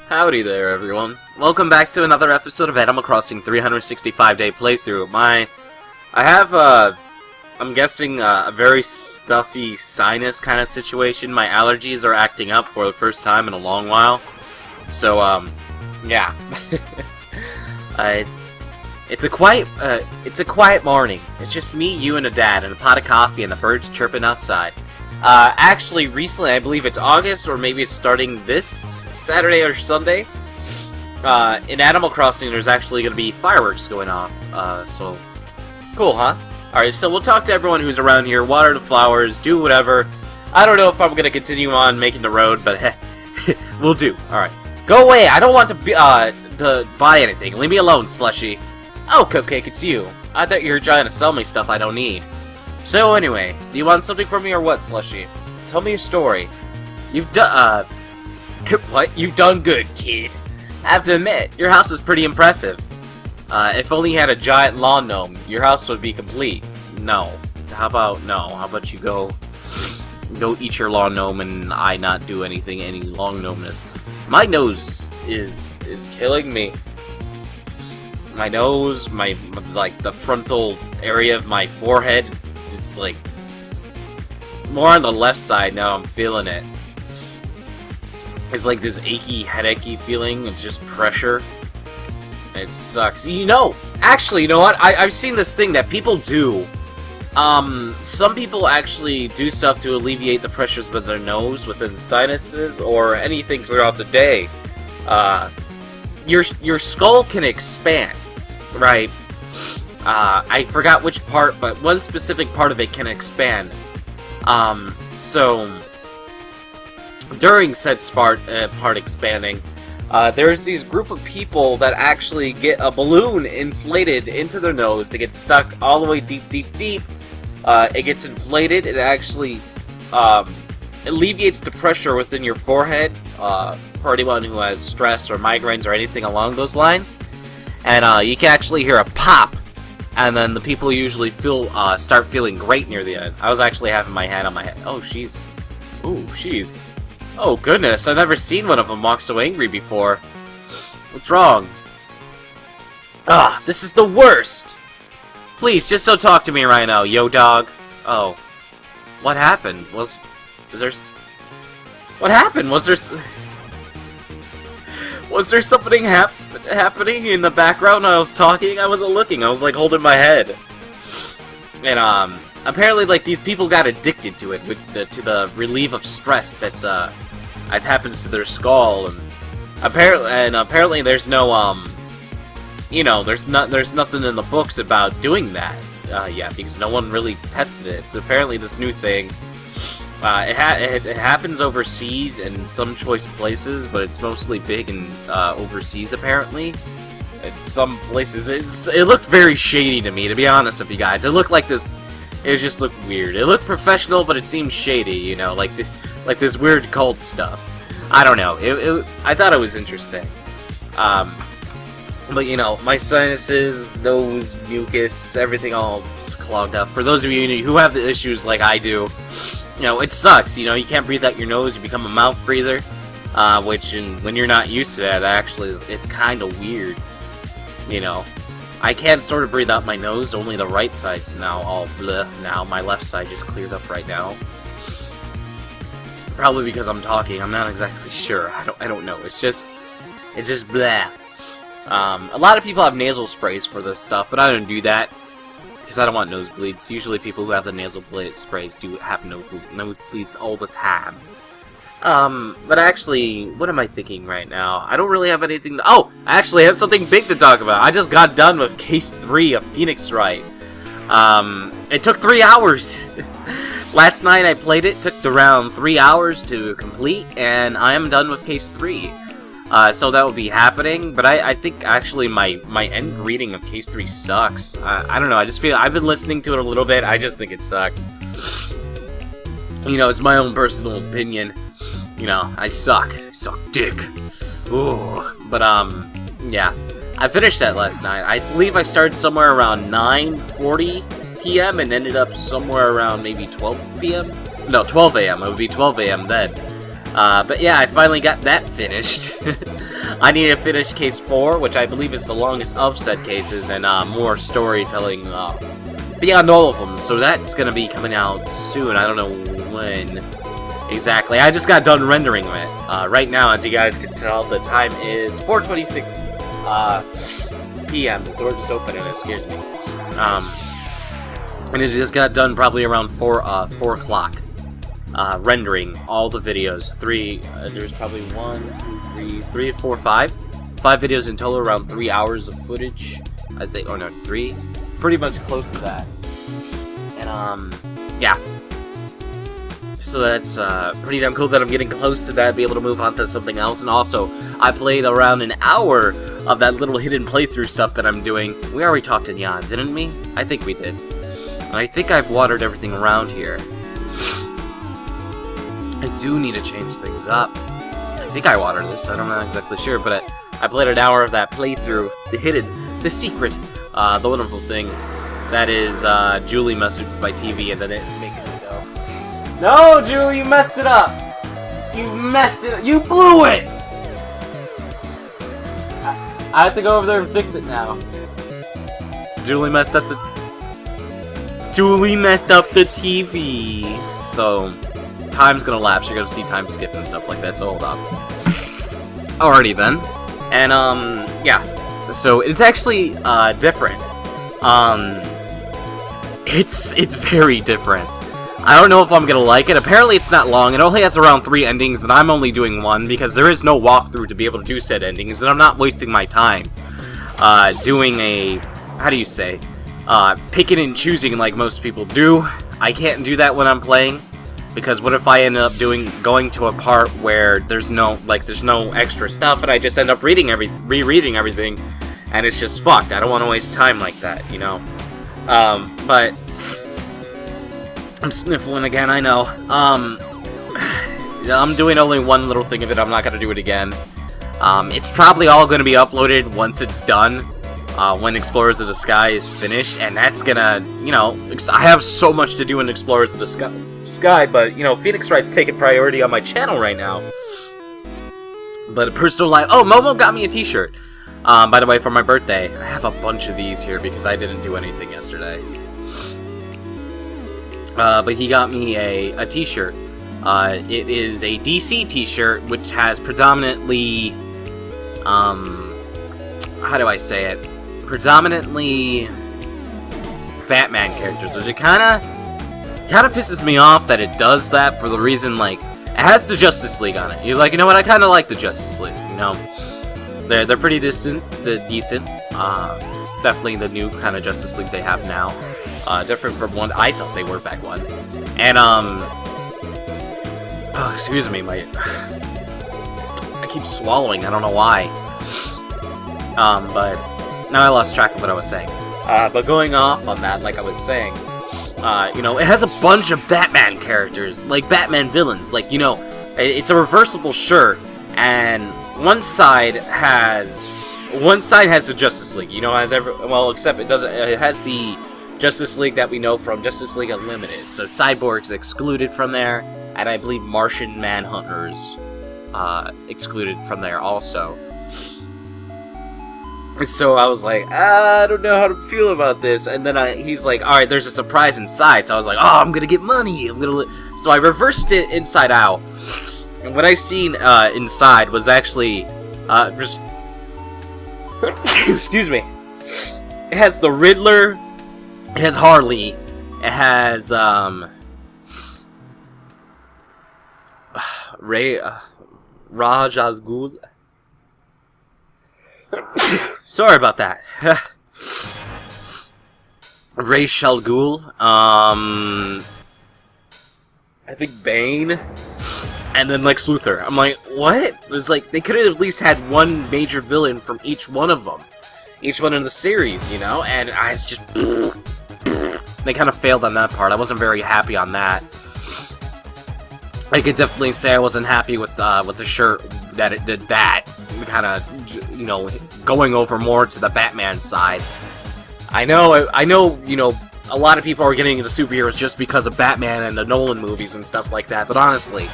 Howdy there, everyone. Welcome back to another episode of Animal Crossing 365-day playthrough. I have, I'm guessing, a very stuffy sinus kind of situation. My allergies are acting up for the first time in a long while. So, yeah. It's a quiet morning. It's just me, you, and a dad, and a pot of coffee, and the birds chirping outside. Actually, recently, I believe it's August, or maybe it's starting this Saturday or Sunday. In Animal Crossing, there's actually going to be fireworks going off. So, cool, huh? Alright, so we'll talk to everyone who's around here, water the flowers, do whatever. I don't know if I'm going to continue on making the road, but we'll do. Alright. Go away! I don't want to buy anything. Leave me alone, Slushy. Oh, Cupcake, it's you. I thought you were trying to sell me stuff I don't need. So anyway, do you want something from me or what, Slushy? Tell me a story. You've done, what? You've done good, kid. I have to admit, your house is pretty impressive. If only you had a giant lawn gnome, your house would be complete. No. How about you go eat your lawn gnome and I not do anything, any lawn gnomeness. My nose is killing me. My nose, like, the frontal area of my forehead, just, like, more on the left side now, I'm feeling it. It's like this achy, headachy feeling, it's just pressure. It sucks. Actually, you know what? I've seen this thing that people do. Some people actually do stuff to alleviate the pressures with their nose, within sinuses, or anything throughout the day. Your skull can expand, right? I forgot which part, but one specific part of it can expand. So during said part expanding, there's these group of people that actually get a balloon inflated into their nose to get stuck all the way deep. It gets inflated, it actually alleviates the pressure within your forehead, for anyone who has stress or migraines or anything along those lines. And you can actually hear a pop, and then the people usually start feeling great near the end. I was actually having my hand on my head. Oh, jeez. Oh, goodness, I've never seen one of them walk so angry before. What's wrong? This is the worst! Please, just don't talk to me right now, yo dog. Oh. What happened? What happened? Was there something happening in the background when I was talking? I wasn't looking, I was like holding my head. And apparently like these people got addicted to it, to the relief of stress that happens to their skull, and apparently there's no there's nothing in the books about doing that yet, because no one really tested it. So apparently this new thing, it happens overseas in some choice places, but it's mostly big in overseas apparently. In some places, it looked very shady to me, to be honest with you guys. It looked like this. It just looked weird. It looked professional, but it seemed shady. Like this weird cult stuff. I don't know. I thought it was interesting. But my sinuses, nose, mucus, everything all clogged up. For those of you who have the issues like I do, it sucks. You can't breathe out your nose. You become a mouth breather, which when you're not used to that, actually, it's kind of weird. I can sort of breathe out my nose. Only the right side's now all bleh. Now my left side just cleared up right now. Probably because I'm talking. I'm not exactly sure. I don't know. It's just blah. A lot of people have nasal sprays for this stuff, but I don't do that because I don't want nosebleeds. Usually people who have the nasal sprays do have nosebleeds all the time. But actually, what am I thinking right now? I don't really have anything oh! I actually have something big to talk about. I just got done with Case 3 of Phoenix Wright. It took 3 hours. Last night I played it, took around 3 hours to complete, and I am done with Case 3. So that will be happening, but I think actually my end reading of Case 3 sucks. I don't know, I just feel, I've been listening to it a little bit, I just think it sucks. It's my own personal opinion. I suck dick. Ooh. But, yeah. I finished that last night. I believe I started somewhere around 9:40 p.m. and ended up somewhere around maybe 12 p.m.? No, 12 a.m. It would be 12 a.m. then. But yeah, I finally got that finished. I need to finish case 4, which I believe is the longest of said cases, and more storytelling beyond all of them. So that's gonna be coming out soon. I don't know when exactly. I just got done rendering it. Right now, as you guys can tell, the time is 4:26 p.m. The door just opened and it scares me. And it just got done probably around 4 o'clock. Rendering all the videos. There's probably 3, 4, 5 videos in total, around 3 hours of footage, I think. Oh no, 3, pretty much close to that. And yeah. So that's pretty damn cool that I'm getting close to that, be able to move on to something else. And also, I played around an hour of that little hidden playthrough stuff that I'm doing. We already talked in Yan, didn't we? I think we did. I think I've watered everything around here. I do need to change things up. I think I watered this, I'm not exactly sure, but I played an hour of that playthrough, the secret, the wonderful thing. That is, Julie messed with my TV and then it making it go. No, Julie, you messed it up! You messed it up! You blew it! I have to go over there and fix it now. Julie messed up the TV! So, time's gonna lapse, you're gonna see time skip and stuff like that, so hold up. Alrighty then. And, yeah. So, it's actually, different. It's very different. I don't know if I'm gonna like it. Apparently it's not long. It only has around 3 endings, and I'm only doing 1, because there is no walkthrough to be able to do said endings, and I'm not wasting my time, doing a, how do you say, picking and choosing like most people do. I can't do that when I'm playing, because what if I end up going to a part where there's no extra stuff, and I just end up rereading everything, and it's just fucked. I don't want to waste time like that, you know? But I'm sniffling again, I know. I'm doing only one little thing of it. I'm not gonna do it again. It's probably all gonna be uploaded once it's done, when Explorers of the Sky is finished, and that's gonna, you know, I have so much to do in Explorers of the Sky, but, you know, Phoenix Wright's taking priority on my channel right now. But a personal life. Oh, Momo got me a t-shirt. By the way, for my birthday. I have a bunch of these here because I didn't do anything yesterday. But he got me a t-shirt. It is a DC t-shirt, which has predominantly, how do I say it? Predominantly Batman characters, which it kinda pisses me off that it does that, for the reason, like, it has the Justice League on it. You're like, you know what, I kinda like the Justice League, you know? They're pretty decent. Definitely the new kind of Justice League they have now. Different from one I thought they were back one. And oh, excuse me, I keep swallowing. I don't know why. But now I lost track of what I was saying. But going off on that, like I was saying, you know, it has a bunch of Batman characters, like Batman villains. Like, you know, it's a reversible shirt, and one side has the Justice League, you know, except it doesn't. It has the Justice League that we know from Justice League Unlimited. So Cyborg's excluded from there, and I believe Martian Manhunter's excluded from there also. So I was like, I don't know how to feel about this, and then he's like, all right, there's a surprise inside. So I was like, oh, I'm gonna get money. So I reversed it inside out. And what I seen inside was actually just excuse me. It has the Riddler, it has Harley, it has Raj Al Ghul. Sorry about that. Ra's al Ghul. I think Bane. And then Lex Luthor. I'm like, what? It was like, they could have at least had one major villain from each one of them. Each one in the series, you know? And I was just... They kind of failed on that part. I wasn't very happy on that. I could definitely say I wasn't happy with the shirt that it did that. Kind of, you know, going over more to the Batman side. I know, you know, a lot of people are getting into superheroes just because of Batman and the Nolan movies and stuff like that, but honestly,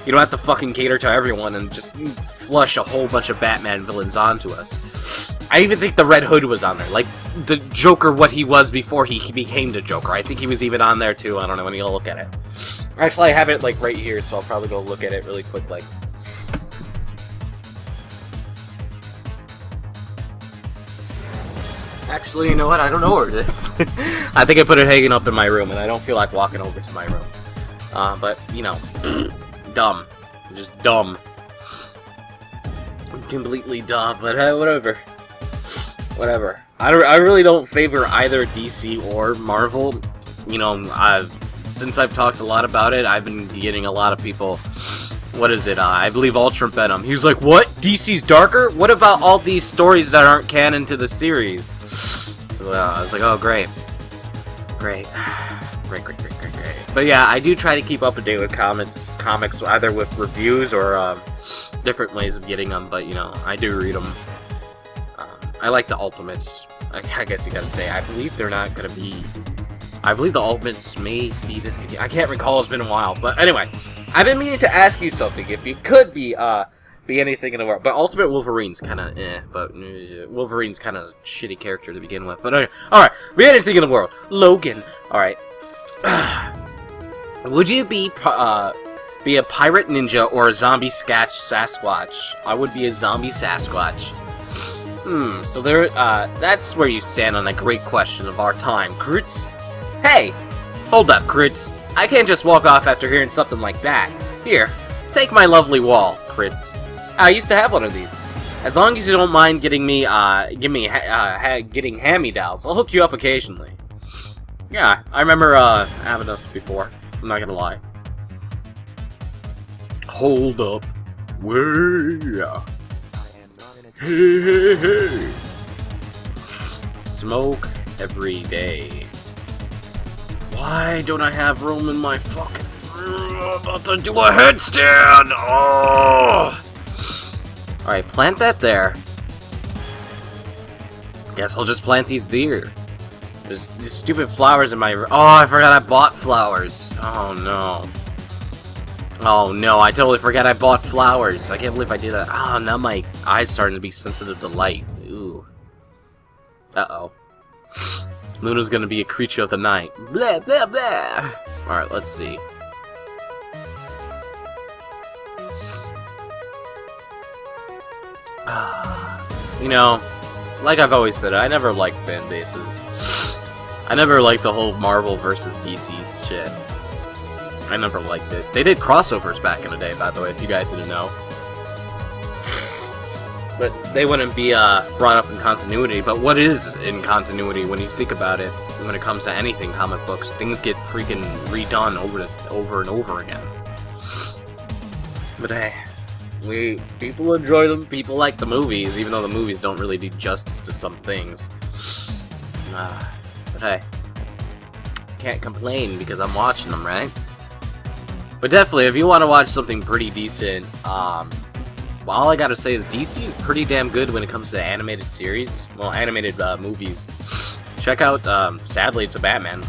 You don't have to fucking cater to everyone and just flush a whole bunch of Batman villains onto us. I even think the Red Hood was on there. Like, the Joker, what he was before he became the Joker. I think he was even on there, too. I don't know when you'll look at it. Actually, I have it, like, right here, so I'll probably go look at it really quick, like. Actually, you know what? I don't know where it is. I think I put it hanging up in my room, and I don't feel like walking over to my room. But, you know, dumb. Just dumb. Completely dumb, but whatever. Whatever. I really don't favor either DC or Marvel. You know, since I've talked a lot about it, I've been getting a lot of people. What is it? I believe Ultra Venom. He was like, "What? DC's darker? What about all these stories that aren't canon to the series?" Well, I was like, "Oh, great, great, great, great, great, great, great." But yeah, I do try to keep up to date with comics either with reviews or different ways of getting them. But you know, I do read them. I like the Ultimates. I guess you gotta say. I believe they're not gonna be. I believe the Ultimates may be discontinued. I can't recall. It's been a while. But anyway, I've been meaning to ask you something. If you could be anything in the world, but Ultimate Wolverine's kind of but Wolverine's kind of shitty character to begin with. But anyway, all right, be anything in the world. Logan. All right. Would you be a pirate ninja or a zombie Sasquatch? I would be a zombie Sasquatch. So there, that's where you stand on a great question of our time, Krutz. Hey, hold up, Krutz. I can't just walk off after hearing something like that. Here, take my lovely wall, Krutz. I used to have one of these. As long as you don't mind getting me, getting hand-me-downs, I'll hook you up occasionally. Yeah, I remember, having this before. I'm not gonna lie. Hold up. Where? Hey, hey, hey. Smoke every day. Why don't I have room in my fucking room? I'm about to do a headstand! Oh! Alright, plant that there. Guess I'll just plant these there. There's stupid flowers in my room. Oh, I forgot I bought flowers. Oh no. Oh no, I totally forgot I bought flowers. I can't believe I did that. Ah, now my eyes starting to be sensitive to light. Ooh. Uh-oh. Luna's gonna be a creature of the night. Blah, blah, blah. Alright, let's see. You know, like I've always said, I never liked fan bases. I never liked the whole Marvel versus DC shit. I never liked it. They did crossovers back in the day, by the way, if you guys didn't know. But they wouldn't be brought up in continuity. But what is in continuity when you think about it? When it comes to anything comic books, things get freaking redone over and over again. But hey, people enjoy them. People like the movies, even though the movies don't really do justice to some things. But hey, can't complain because I'm watching them, right? But definitely, if you want to watch something pretty decent, well, all I gotta say is DC is pretty damn good when it comes to animated series. Well, animated movies. Check out, sadly, it's a Batman,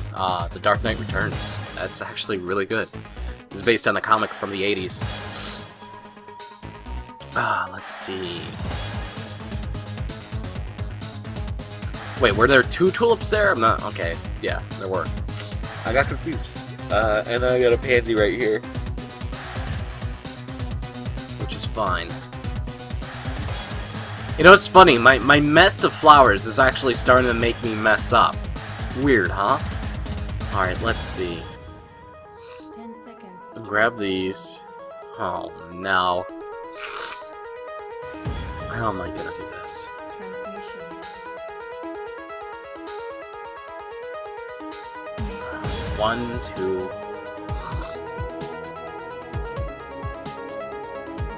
The Dark Knight Returns. That's actually really good. It's based on a comic from the 80s. Let's see. Wait, were there two tulips there? I'm not... Okay, yeah, there were. I got confused. And I got a pansy right here. Which is fine. You know, it's funny, my mess of flowers is actually starting to make me mess up. Weird, huh? Alright, let's see. 10 seconds. Grab these. Oh, no. How am I gonna do this? Transmission. 1, 2.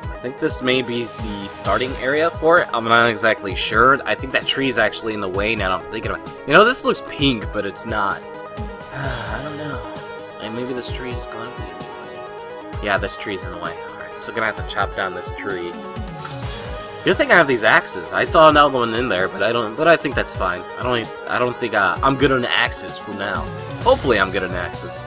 I think this may be the starting area for it. I'm not exactly sure. I think that tree is actually in the way now. I'm thinking about. You know, this looks pink, but it's not. I don't know. And maybe this tree is gonna be in the way. Yeah, this tree's in the way. Alright, so gonna have to chop down this tree. Good thing I have these axes. I saw another one in there, but I don't. But I think that's fine. I don't think I'm good on axes for now. Hopefully, I'm good on axes.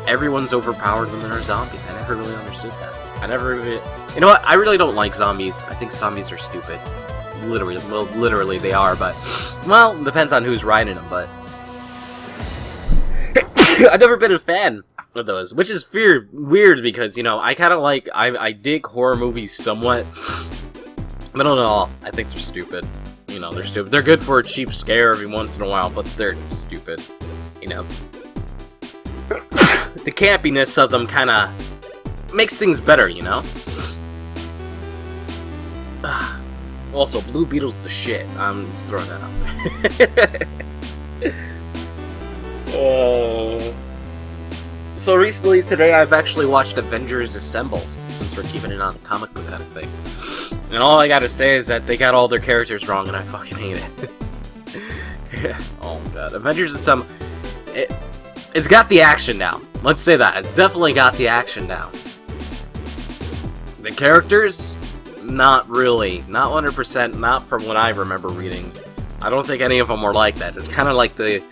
everyone's overpowered when they're a zombie. I never really understood that. I never really... You know what? I really don't like zombies. I think zombies are stupid. Literally, well, literally they are, but... Well, depends on who's riding them, but... I've never been a fan of those, which is weird because, you know, I kind of like... I dig horror movies somewhat, but not at all. I think they're stupid. You know, they're stupid. They're good for a cheap scare every once in a while, but they're stupid. You know? The campiness of them kind of makes things better, you know? Also, Blue Beetle's the shit. I'm just throwing that out there. So recently, today, I've actually watched Avengers Assemble, since we're keeping it on the comic book kind of thing. And all I gotta say is that they got all their characters wrong, and I fucking hate it. Oh my god. Avengers Assemble... It's got the action down. Let's say that. It's definitely got the action down. The characters... Not really. Not 100%. Not from what I remember reading. I don't think any of them were like that. It's kind of like they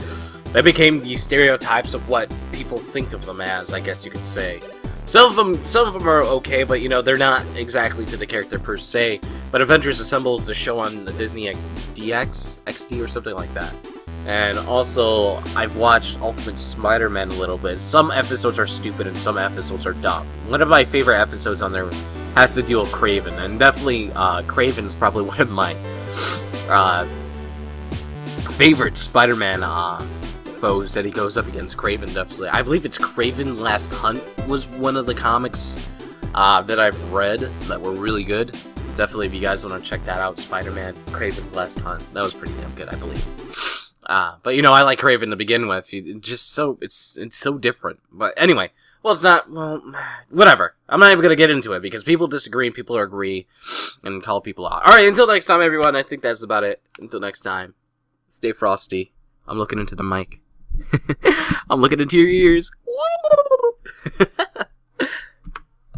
became the stereotypes of what people think of them as, I guess you could say. Some of them are okay, but you know, they're not exactly to the character per se. But Avengers Assemble is the show on the Disney XD or something like that. And also, I've watched Ultimate Spider-Man a little bit. Some episodes are stupid and some episodes are dumb. One of my favorite episodes on there has to deal with Kraven, and definitely Kraven is probably one of my favorite Spider-Man foes that he goes up against. Kraven, definitely. I believe it's Kraven Last Hunt was one of the comics that I've read that were really good. Definitely, if you guys want to check that out, Spider-Man Kraven's Last Hunt. That was pretty damn good, I believe. But you know, I like Kraven to begin with. It's so different. But anyway. Well, it's not, well, whatever. I'm not even going to get into it, because people disagree and people agree, and call people out. Alright, until next time, everyone, I think that's about it. Until next time, stay frosty. I'm looking into the mic. I'm looking into your ears.